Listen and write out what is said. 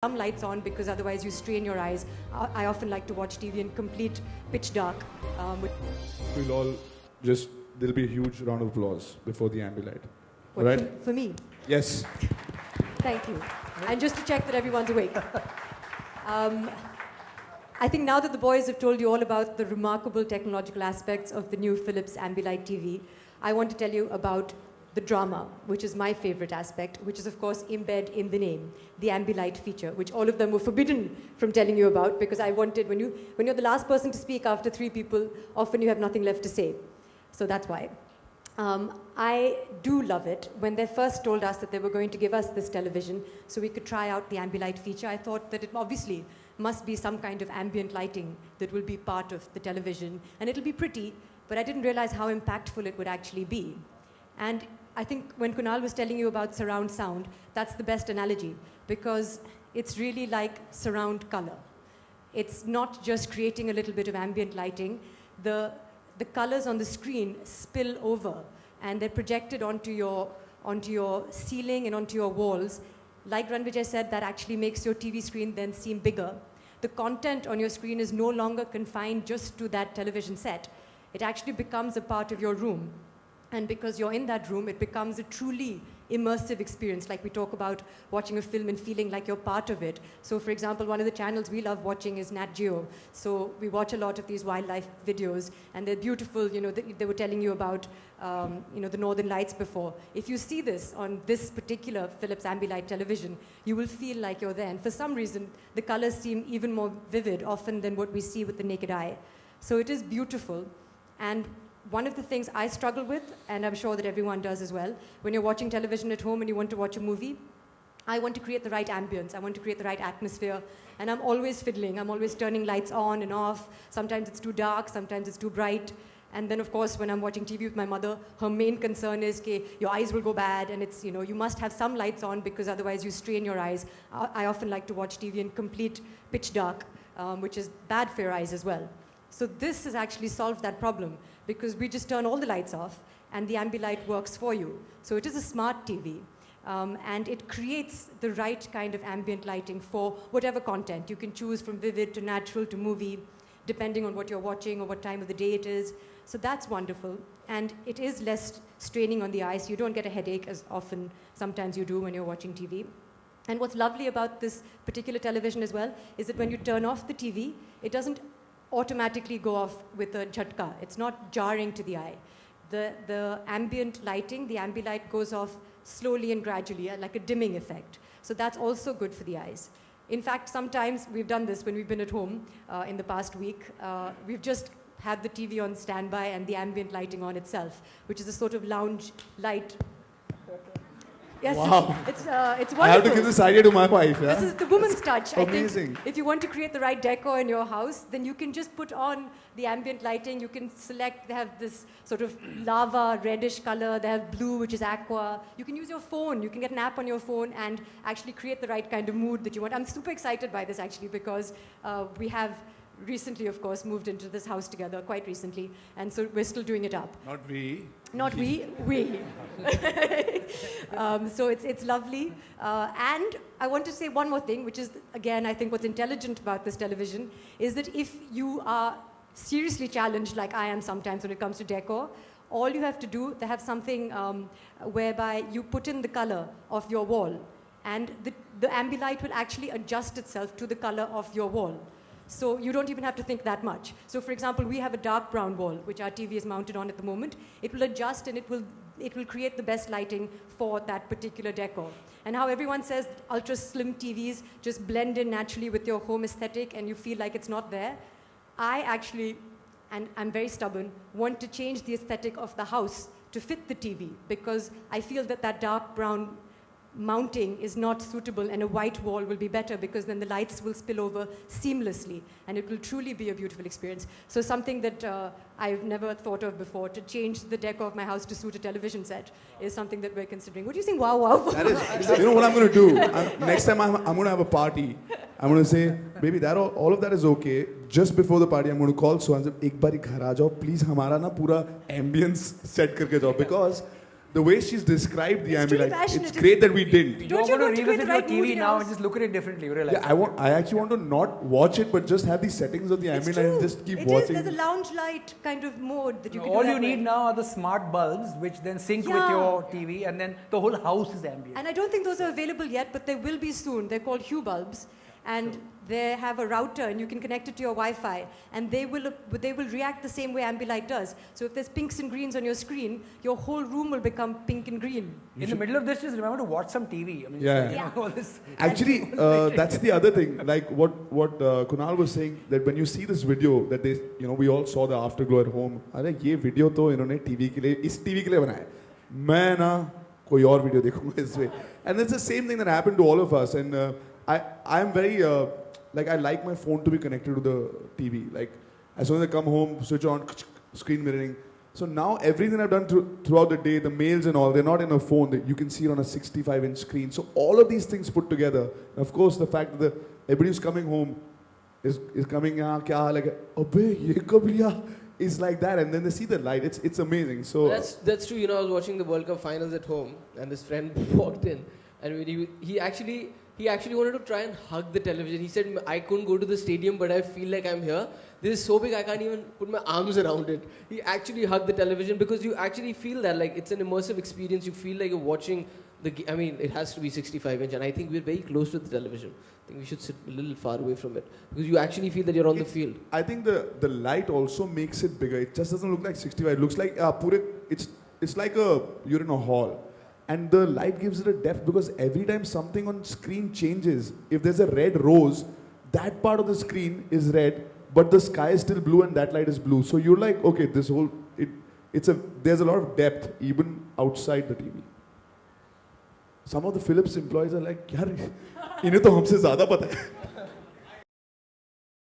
some lights on because otherwise you strain your eyes. I often like to watch TV in complete pitch dark. We'll all just, there'll be a huge round of applause before the ambilight. What, right? For me? Yes. Thank you. And just to check that everyone's awake. I think now that the boys have told you all about the remarkable technological aspects of the new Philips Ambilight TV, I want to tell you about the drama, which is my favorite aspect, which is of course embedded in the name, the Ambilight feature, which all of them were forbidden from telling you about because I wanted, when you're the last person to speak after three people, often you have nothing left to say. So that's why. I do love it. When they first told us that they were going to give us this television so we could try out the Ambilight feature, I thought that it obviously must be some kind of ambient lighting that will be part of the television, and it'll be pretty, but I didn't realize how impactful it would actually be. And I think when Kunal was telling you about surround sound, that's the best analogy, because it's really like surround color. It's not just creating a little bit of ambient lighting. The colors on the screen spill over, and they're projected onto your ceiling and onto your walls. Like Rannvijay said, that actually makes your TV screen then seem bigger. The content on your screen is no longer confined just to that television set. It actually becomes a part of your room. And because you're in that room, it becomes a truly immersive experience, like we talk about watching a film and feeling like you're part of it. So for example, one of the channels we love watching is Nat Geo. So we watch a lot of these wildlife videos, and they're beautiful. You know, they were telling you about the Northern Lights before. If you see this on this particular Philips Ambilight television, you will feel like you're there. And for some reason, the colors seem even more vivid often than what we see with the naked eye. So it is beautiful. And one of the things I struggle with, and I'm sure that everyone does as well, when you're watching television at home and you want to watch a movie, I want to create the right ambience. I want to create the right atmosphere. And I'm always fiddling. I'm always turning lights on and off. Sometimes it's too dark. Sometimes it's too bright. And then, of course, when I'm watching TV with my mother, her main concern is that your eyes will go bad. And it's, you must have some lights on because otherwise you strain your eyes. I often like to watch TV in complete pitch dark, which is bad for your eyes as well. So this has actually solved that problem, because we just turn all the lights off and the Ambilight works for you. So it is a smart TV, and it creates the right kind of ambient lighting for whatever content. You can choose from vivid to natural to movie, depending on what you're watching or what time of the day it is. So that's wonderful. And it is less straining on the eyes. You don't get a headache as often sometimes you do when you're watching TV. And what's lovely about this particular television as well is that when you turn off the TV, it doesn't automatically go off with a jhatka. It's not jarring to the eye. The ambient lighting, the Ambilight goes off slowly and gradually, like a dimming effect. So that's also good for the eyes. In fact, sometimes we've done this when we've been at home in the past week. We've just had the TV on standby and the ambient lighting on itself, which is a sort of lounge light. Yes, wow. It's wonderful. I have to give this idea to my wife. Yeah? This is the woman's touch. Amazing. I think if you want to create the right decor in your house, then you can just put on the ambient lighting. You can select, they have this sort of lava reddish color. They have blue, which is aqua. You can use your phone. You can get an app on your phone and actually create the right kind of mood that you want. I'm super excited by this actually, because we have recently, of course, moved into this house together, quite recently, and so we're still doing it up. Not we. Not we. So it's lovely. And I want to say one more thing, which is, again, I think what's intelligent about this television is that if you are seriously challenged, like I am sometimes when it comes to decor, all you have to do, they have something whereby you put in the color of your wall, and the Ambilight will actually adjust itself to the color of your wall. So you don't even have to think that much. So for example, we have a dark brown wall, which our TV is mounted on at the moment. It will adjust and it will create the best lighting for that particular decor. And how everyone says ultra slim TVs just blend in naturally with your home aesthetic and you feel like it's not there. I actually, and I'm very stubborn, want to change the aesthetic of the house to fit the TV, because I feel that that dark brown mounting is not suitable, and a white wall will be better, because then the lights will spill over seamlessly and it will truly be a beautiful experience. So something that I've never thought of before, to change the decor of my house to suit a television set, is something that we're considering. What do you think? Wow, wow. That is, you know what I'm going to do? Next time I'm going to have a party. I'm going to say, baby, all of that is okay. Just before the party, I'm going to call Soha and say, एक बारी घर आ जाओ, please हमारा ना पूरा ambience set करके जाओ, because the way she's described the It's truly ambilight, passionate. it's great that we didn't. Don't you want to want to create revisit the right your mood TV in now your and house? just look at it differently. You realize? Yeah, I actually want to not watch it, but just have the settings of the It's ambilight and true. just keep It watching. is. There's a lounge light kind of mode that you can All do you that need with. now are the smart bulbs, which then sync with Yeah. your TV, and then the whole house is ambient. And I don't think those are available yet, but they will be soon. They're called Hue bulbs. And they have a router, and you can connect it to your Wi-Fi. And they will react the same way Ambilight does. So if there's pinks and greens on your screen, your whole room will become pink and green. In the middle of this, just remember to watch some TV. I mean, Yeah. you know, all this. Actually, that's the other thing. Like what Kunal was saying, that when you see this video, that they, we all saw the afterglow at home. अरे ये video तो इन्होंने TV के लिए, इस TV के लिए बनाया. मैं ना कोई और video देखूँगा इसमें. And it's the same thing that happened to all of us. And I'm very I like my phone to be connected to the TV. Like as soon as I come home, switch on, screen mirroring. So now everything I've done throughout the day, the mails and all, they're not in a phone. You can see it on a 65-inch screen. So all of these things put together, and of course the fact that everybody who's coming home is coming, kya like, abbe ye kab liya? Is like that, and then they see the light. It's amazing. So that's true. I was watching the World Cup finals at home, and this friend walked in, and when he actually wanted to try and hug the television. He said, I couldn't go to the stadium, but I feel like I'm here. This is so big, I can't even put my arms around it. He actually hugged the television because you actually feel that, like, it's an immersive experience. You feel like you're watching I mean, it has to be 65-inch, and I think we're very close to the television. I think we should sit a little far away from it because you actually feel that you're on the field. I think the light also makes it bigger. It just doesn't look like 65. It looks like it's like you're in a hall. And the light gives it a depth because every time something on screen changes, if there's a red rose, that part of the screen is red, but the sky is still blue and that light is blue. So you're like, okay, there's a lot of depth even outside the TV. Some of the Philips employees are like, yaar, इन्हें तो हमसे ज़्यादा पता है.